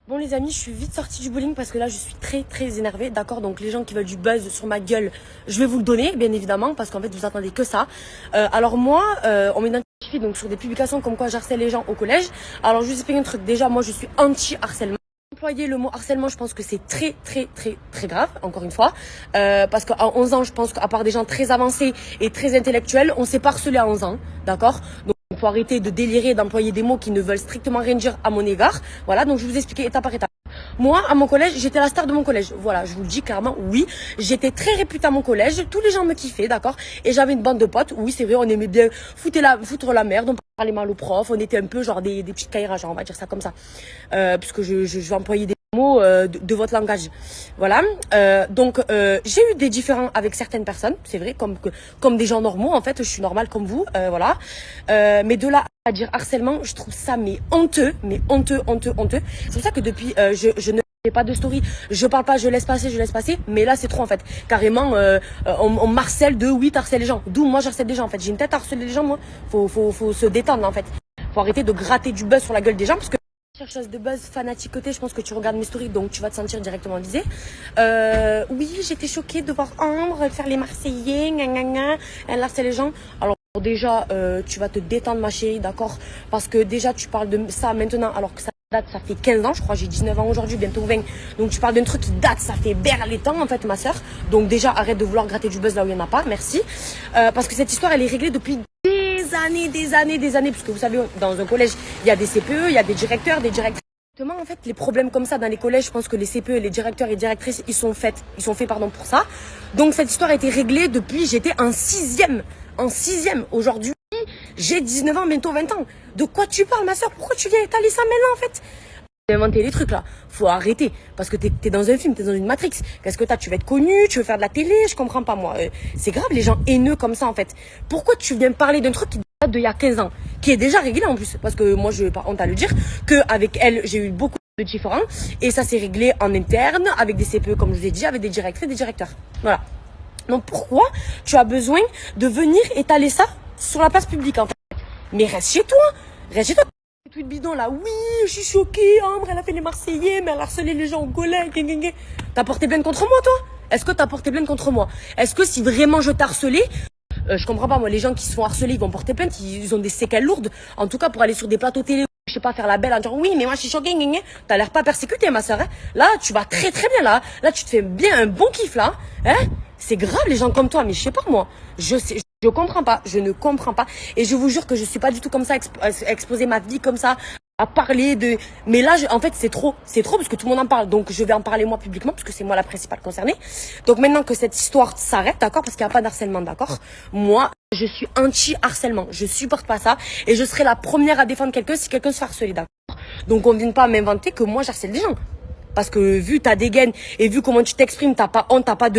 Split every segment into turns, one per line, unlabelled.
Bon les amis, je suis vite sortie du bowling parce que là je suis très énervée, d'accord. Donc les gens qui veulent du buzz sur ma gueule, je vais vous le donner bien évidemment parce qu'en fait vous attendez que ça. Alors moi, on m'identifie donc sur des publications comme quoi j'harcèle les gens au collège. Alors je vous explique un truc, déjà moi je suis anti-harcèlement. Employer le mot harcèlement, je pense que c'est très grave, encore une fois, parce qu'à 11 ans, je pense qu'à part des gens très avancés et très intellectuels, on s'est pas harcelé à 11 ans, d'accord. Donc il faut arrêter de délirer, d'employer des mots qui ne veulent strictement rien dire à mon égard. Voilà, donc je vais vous expliquer étape par étape. Moi, à mon collège, j'étais la star de mon collège. Voilà, je vous le dis clairement, oui. J'étais très réputée à mon collège. Tous les gens me kiffaient, d'accord. Et j'avais une bande de potes. Oui, c'est vrai, on aimait bien foutre la merde. On parlait mal aux profs. On était un peu genre des petites caïras, genre, on va dire ça comme ça. Puisque je vais employer des mots de votre langage. Voilà. Donc, j'ai eu des différends avec certaines personnes. C'est vrai, comme des gens normaux. En fait, je suis normale comme vous. Voilà. Mais de là à dire harcèlement, je trouve ça honteux. C'est pour ça que depuis, je ne fais pas de story, je parle pas, je laisse passer, mais là c'est trop en fait. Carrément, on m'harcèle de oui, t'harcèles les gens. D'où moi j'harcèle les gens en fait. J'ai une tête à harceler les gens moi. Faut se détendre en fait. Faut arrêter de gratter du buzz sur la gueule des gens parce que chercheuse de buzz, fanaticoté, je pense que tu regardes mes stories donc tu vas te sentir directement visée. Oui, j'étais choquée de voir Ambre faire les Marseillais, elle harcèle les gens. Alors déjà, tu vas te détendre ma chérie, d'accord? Parce que déjà, tu parles de ça maintenant, alors que ça date, ça fait 15 ans, je crois, j'ai 19 ans aujourd'hui, bientôt 20. Donc tu parles d'un truc qui date, ça fait les temps, en fait, ma soeur. Donc déjà, arrête de vouloir gratter du buzz là où il n'y en a pas, merci. Parce que cette histoire, elle est réglée depuis des années. Parce que vous savez, dans un collège, il y a des CPE, il y a des directeurs, des directrices. En fait, les problèmes comme ça dans les collèges, je pense que les CPE, les directeurs et directrices, ils sont faits pour ça. Donc cette histoire a été réglée depuis, j'étais en sixième. Aujourd'hui, j'ai 19 ans, bientôt 20 ans. De quoi tu parles, ma soeur? Pourquoi tu viens étaler ça maintenant, en fait? Inventer les trucs là, faut arrêter parce que t'es dans un film, t'es dans une Matrix. Qu'est-ce que tu vas être connu, tu veux faire de la télé, je comprends pas moi. C'est grave les gens haineux comme ça en fait. Pourquoi tu viens me parler d'un truc qui date d'il y a 15 ans, qui est déjà réglé en plus? Parce que moi je vais pas honte à le dire que avec elle j'ai eu beaucoup de différends et ça s'est réglé en interne avec des CPE comme je vous ai dit, avec des directrices, des directeurs. Voilà. Donc pourquoi tu as besoin de venir étaler ça sur la place publique en fait? Mais reste chez toi, reste chez toi. Tweet bidon là, oui, je suis choquée, Ambre, elle a fait les Marseillais, mais elle a harcelé les gens au collège. T'as porté plainte contre moi, toi? Est-ce que t'as porté plainte contre moi? Est-ce que si vraiment je t'ai harcelé, je comprends pas, moi, les gens qui se font harceler, ils vont porter plainte, ils ont des séquelles lourdes. En tout cas, pour aller sur des plateaux télé, je sais pas, faire la belle en disant, oui, mais moi, je suis choquée, t'as l'air pas persécutée, ma soeur, hein. Là, tu vas très bien, là. Là, tu te fais bien un bon kiff, là. Hein? C'est grave, les gens comme toi, mais je sais pas, moi. Je comprends pas, je ne comprends pas. Et je vous jure que je suis pas du tout comme ça, exposer ma vie comme ça, à parler de... Mais là, en fait, c'est trop parce que tout le monde en parle. Donc, je vais en parler moi publiquement parce que c'est moi la principale concernée. Donc, maintenant que cette histoire s'arrête, d'accord, parce qu'il n'y a pas d'harcèlement, d'accord, moi, je suis anti-harcèlement. Je supporte pas ça. Et je serai la première à défendre quelqu'un si quelqu'un se fait harceler, d'accord. Donc, on ne vient pas m'inventer que moi, j'harcèle des gens. Parce que vu ta dégaine et vu comment tu t'exprimes, t'as pas honte, t'as pas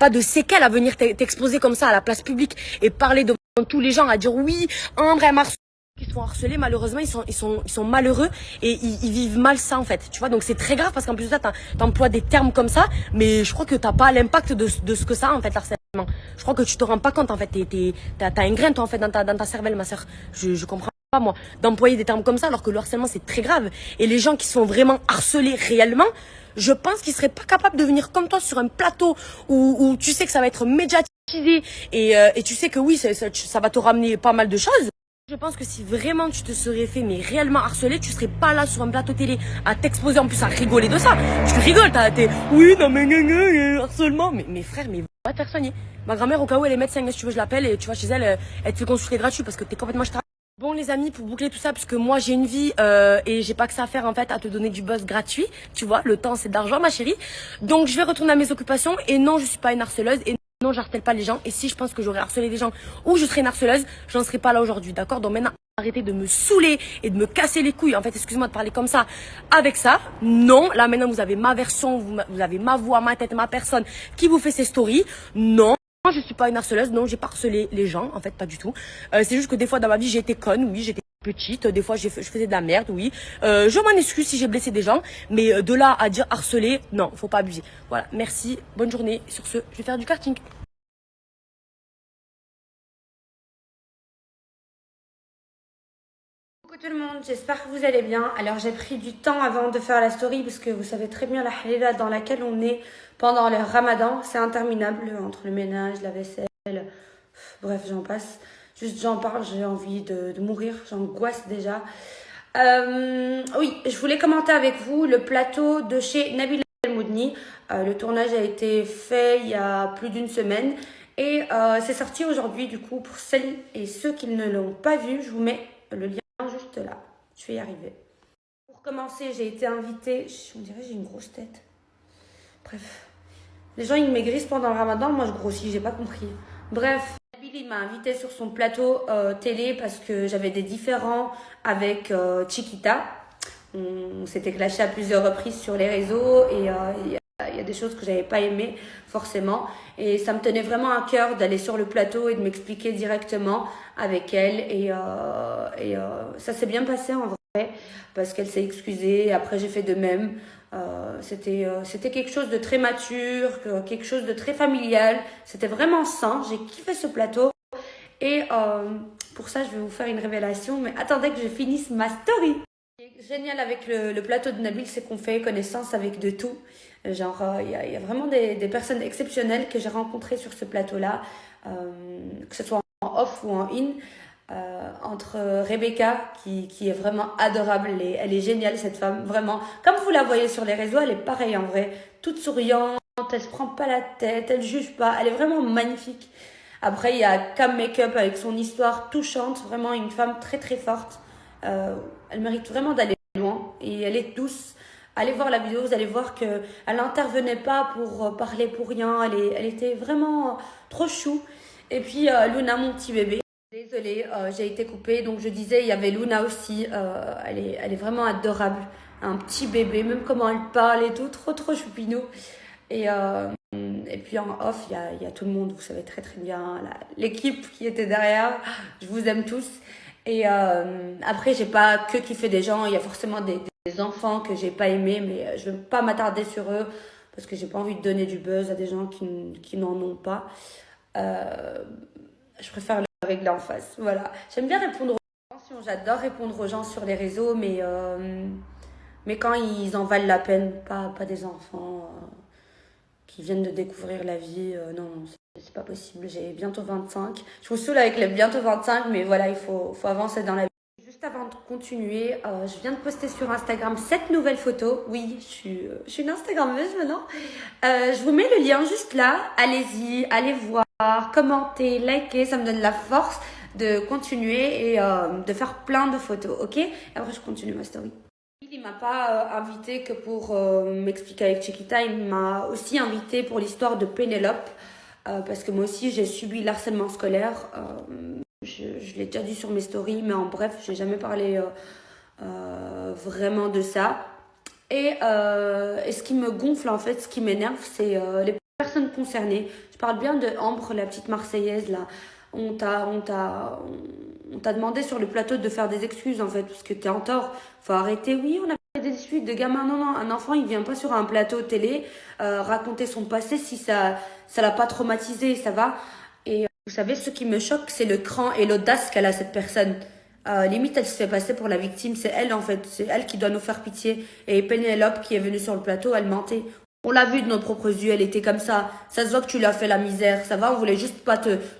de séquelles à venir t'exposer comme ça à la place publique et parler devant tous les gens à dire oui, Ambre, elle m'a harcelé. Ils sont harcelés, malheureusement, ils sont malheureux et ils vivent mal ça en fait. Tu vois, donc c'est très grave parce qu'en plus de ça, t'emploies des termes comme ça, mais je crois que t'as pas l'impact de ce que ça a en fait, l'harcèlement. Je crois que tu te rends pas compte en fait, t'as un grain toi en fait dans ta cervelle, ma soeur. Je comprends pas moi d'employer des termes comme ça alors que le harcèlement c'est très grave et les gens qui sont vraiment harcelés réellement, je pense qu'ils seraient pas capables de venir comme toi sur un plateau où tu sais que ça va être médiatisé et tu sais que oui ça va te ramener pas mal de choses. Je pense que si vraiment tu te serais fait mais réellement harceler, tu serais pas là sur un plateau télé à t'exposer en plus à rigoler de ça. Tu rigoles, oui non mais harcèlement, mais frère, mais va te faire soigner. Ma grand-mère au cas où elle est médecin, si tu veux je l'appelle et tu vas chez elle, elle te fait consulter gratuit parce que t'es complètement... Bon les amis, pour boucler tout ça, parce que moi j'ai une vie et j'ai pas que ça à faire en fait à te donner du buzz gratuit, tu vois, le temps c'est d'argent ma chérie. Donc je vais retourner à mes occupations et non je suis pas une harceleuse et non j'harcèle pas les gens et si je pense que j'aurais harcelé des gens ou je serais une harceleuse, j'en serais pas là aujourd'hui, d'accord? Donc maintenant arrêtez de me saouler et de me casser les couilles, en fait excuse-moi de parler comme ça avec ça, non, là maintenant vous avez ma version, vous avez ma voix, ma tête, ma personne qui vous fait ces stories, non. Moi, je suis pas une harceleuse, non, j'ai pas harcelé les gens, en fait, pas du tout. C'est juste que des fois dans ma vie, j'ai été conne, oui, j'étais petite, des fois je faisais de la merde, oui. Je m'en excuse si j'ai blessé des gens, mais de là à dire harceler, non, faut pas abuser. Voilà, merci, bonne journée. Sur ce, je vais faire du karting.
Tout le monde, j'espère que vous allez bien. Alors j'ai pris du temps avant de faire la story parce que vous savez très bien la halila dans laquelle on est pendant le ramadan. C'est interminable entre le ménage, la vaisselle, bref j'en passe. Juste j'en parle, j'ai envie de mourir, j'angoisse déjà. Oui, je voulais commenter avec vous le plateau de chez Nabil El Moudni. Le tournage a été fait il y a plus d'une semaine et c'est sorti aujourd'hui. Du coup, pour celles et ceux qui ne l'ont pas vu, je vous mets le lien juste là. Je vais y arriver. Pour commencer, j'ai été invitée. On dirait que j'ai une grosse tête. Bref. Les gens, ils maigrissent pendant le ramadan. Moi, je grossis, j'ai pas compris. Bref. Nabil, il m'a invitée sur son plateau télé parce que j'avais des différends avec Chiquita. On s'était clashé à plusieurs reprises sur les réseaux et il y a des choses que j'avais pas aimées forcément. Et ça me tenait vraiment à cœur d'aller sur le plateau et de m'expliquer directement avec elle. Et ça s'est bien passé en vrai parce qu'elle s'est excusée. Après, j'ai fait de même. C'était quelque chose de très mature, quelque chose de très familial. C'était vraiment sain. J'ai kiffé ce plateau. Et pour ça, je vais vous faire une révélation. Mais attendez que je finisse ma story. Ce qui est génial avec le plateau de Nabil, c'est qu'on fait connaissance avec de tout. Genre, il y a vraiment des personnes exceptionnelles que j'ai rencontrées sur ce plateau-là, que ce soit en off ou en in. Entre Rebecca, qui est vraiment adorable, elle est géniale cette femme, vraiment. Comme vous la voyez sur les réseaux, elle est pareille en vrai, toute souriante, elle se prend pas la tête, elle juge pas, elle est vraiment magnifique. Après, il y a Cam Makeup avec son histoire touchante, vraiment une femme très très forte. Elle mérite vraiment d'aller loin et elle est douce. Allez voir la vidéo, vous allez voir qu'elle n'intervenait pas pour parler pour rien. Elle était vraiment trop chou. Et puis Luna, mon petit bébé. Désolée, j'ai été coupée. Donc je disais, il y avait Luna aussi. Elle est vraiment adorable. Un petit bébé, même comment elle parle et tout. Trop choupinou. Et puis en off, il y a tout le monde. Vous savez très très bien. L'équipe qui était derrière. Je vous aime tous. Et après, j'ai pas que kiffé des gens. Il y a forcément des enfants que j'ai pas aimés, mais je vais pas m'attarder sur eux parce que j'ai pas envie de donner du buzz à des gens qui n'en ont pas. Je préfère le régler en face. Voilà. J'aime bien répondre aux gens. J'adore répondre aux gens sur les réseaux, mais quand ils en valent la peine, pas des enfants qui viennent de découvrir la vie. Non, c'est pas possible. J'ai bientôt 25. Je vous saoule avec les bientôt 25, mais voilà, il faut avancer dans la vie. Juste avant de continuer, je viens de poster sur Instagram 7 nouvelles photos. Oui, je suis une Instagrammeuse maintenant. Je vous mets le lien juste là. Allez-y, allez voir, commentez, likez. Ça me donne la force de continuer et de faire plein de photos, ok? Et après, je continue ma story. Il m'a pas invité que pour m'expliquer avec Chiquita. Il m'a aussi invité pour l'histoire de Pénélope. Parce que moi aussi, j'ai subi l'harcèlement scolaire. Je l'ai déjà dit sur mes stories, mais en bref, j'ai jamais parlé vraiment de ça. Et ce qui me gonfle, en fait, ce qui m'énerve, c'est les personnes concernées. Je parle bien de Ambre, la petite Marseillaise, là. On t'a demandé sur le plateau de faire des excuses, en fait, parce que t'es en tort. Faut arrêter. Oui, on a fait des suites de gamins. Non, un enfant, il vient pas sur un plateau télé raconter son passé si ça l'a pas traumatisé, ça va. Et vous savez, ce qui me choque, c'est le cran et l'audace qu'elle a, cette personne. Limite, elle se fait passer pour la victime. C'est elle, en fait. C'est elle qui doit nous faire pitié. Et Pénélope, qui est venue sur le plateau, elle mentait. On l'a vu de nos propres yeux, elle était comme ça. Ça se voit que tu lui as fait la misère. Ça va, on voulait juste pas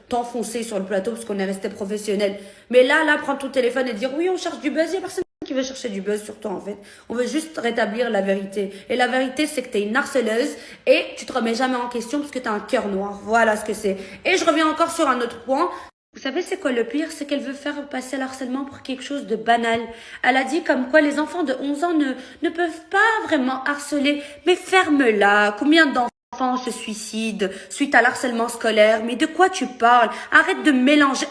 t'enfoncer sur le plateau parce qu'on est resté professionnel. Mais là, prendre ton téléphone et dire oui, on cherche du buzz. Il y a personne qui veut chercher du buzz sur toi, en fait. On veut juste rétablir la vérité. Et la vérité, c'est que t'es une harceleuse et tu te remets jamais en question parce que t'as un cœur noir. Voilà ce que c'est. Et je reviens encore sur un autre point. Vous savez, c'est quoi le pire? C'est qu'elle veut faire passer l'harcèlement pour quelque chose de banal. Elle a dit comme quoi les enfants de 11 ans ne peuvent pas vraiment harceler. Mais ferme-la. Combien d'enfants se suicident suite à l'harcèlement scolaire? Mais de quoi tu parles? Arrête de mélanger.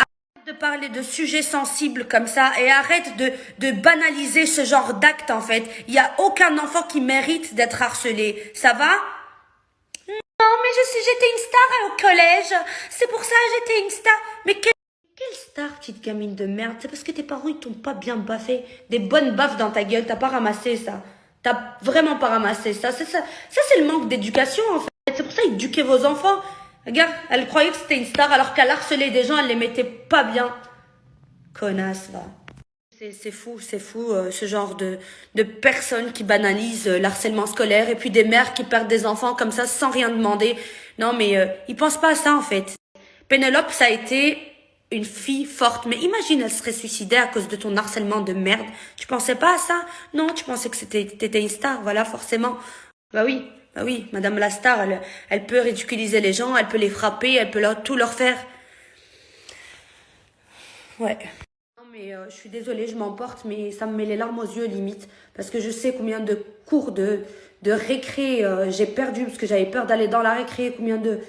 De parler de sujets sensibles comme ça et arrête de banaliser ce genre d'acte en fait. Il n'y a aucun enfant qui mérite d'être harcelé. Ça va? Non, mais j'étais une star au collège. C'est pour ça que j'étais une star. Mais quelle star, petite gamine de merde? C'est parce que tes parents, ils t'ont pas bien baffé. Des bonnes baffes dans ta gueule. T'as pas ramassé ça. T'as vraiment pas ramassé ça. Ça, c'est le manque d'éducation, en fait. C'est pour ça, éduquez vos enfants. Regarde, elle croyait que c'était une star alors qu'elle harcelait des gens, elle les mettait pas bien. Connasse, va. C'est fou, ce genre de personnes qui banalisent l'harcèlement scolaire et puis des mères qui perdent des enfants comme ça sans rien demander. Non, mais ils pensent pas à ça en fait. Pénélope, ça a été une fille forte, mais imagine, elle serait suicidée à cause de ton harcèlement de merde. Tu pensais pas à ça? Non, tu pensais que t'étais une star, voilà, forcément. Bah oui, Madame la star, elle peut ridiculiser les gens, elle peut les frapper, elle peut tout leur faire. Ouais. Non, mais je suis désolée, je m'emporte, mais ça me met les larmes aux yeux limite. Parce que je sais combien de cours de récré j'ai perdu parce que j'avais peur d'aller dans la récré. Combien de.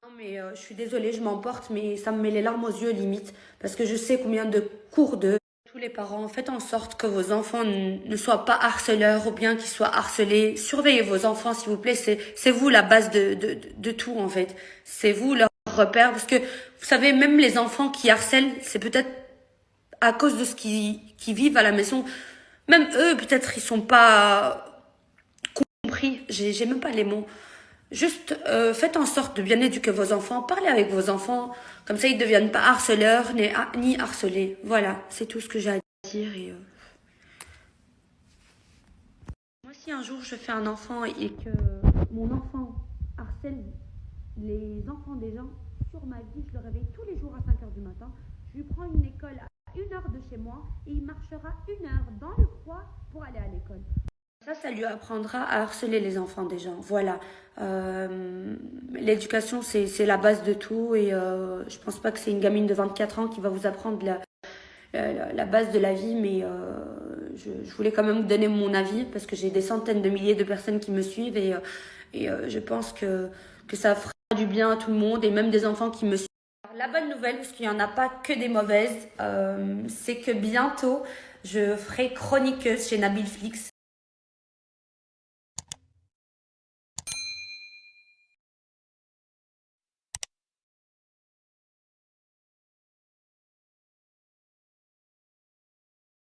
Non, mais je suis désolée, je m'emporte, mais ça me met les larmes aux yeux limite. Parce que je sais combien de cours de. Tous les parents, faites en sorte que vos enfants ne soient pas harceleurs ou bien qu'ils soient harcelés. Surveillez vos enfants, s'il vous plaît. C'est vous la base de tout, en fait. C'est vous leur repère. Parce que, vous savez, même les enfants qui harcèlent, c'est peut-être à cause de ce qu'ils vivent à la maison. Même eux, peut-être, ils sont pas compris. J'ai même pas les mots. Juste, faites en sorte de bien éduquer vos enfants. Parlez avec vos enfants. Comme ça, ils ne deviennent pas harceleurs ni harcelés. Voilà, c'est tout ce que j'ai à dire. Et, moi, si un jour je fais un enfant et que mon enfant harcèle les enfants des gens, sur ma vie, je le réveille tous les jours à 5 heures du matin. Je lui prends une école à 1 heure de chez moi et il marchera 1 heure dans le froid pour aller à l'école. Ça lui apprendra à harceler les enfants des gens. Voilà. L'éducation, c'est la base de tout et je pense pas que c'est une gamine de 24 ans qui va vous apprendre la base de la vie, mais je voulais quand même vous donner mon avis parce que j'ai des centaines de milliers de personnes qui me suivent et je pense que ça fera du bien à tout le monde et même des enfants qui me suivent. La bonne nouvelle, parce qu'il n'y en a pas que des mauvaises, c'est que bientôt, je ferai chroniqueuse chez Nabil Flix.